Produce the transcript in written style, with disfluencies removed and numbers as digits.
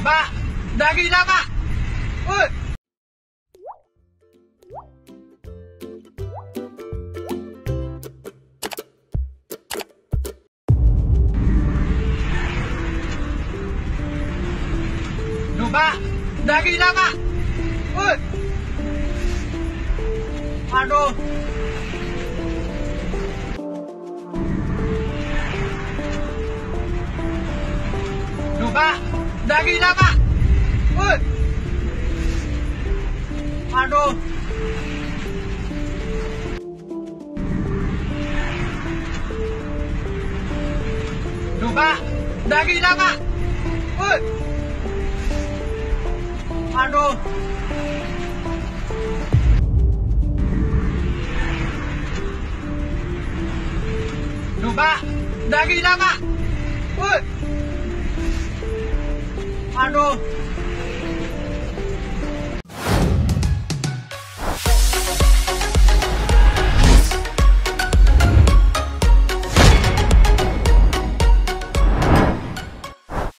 Duh, Pak. Dari dah, Pak. Ui. Duh, Pak. Dari dah, Pak. Ui. Aduh. Duh, Pak. Dari dah, Pak. Ui. Aduh. Duh, Pak. Dari dah, Pak. Ui. Aduh. Duh, Pak. Dari dah, Pak. Ui. Aduh.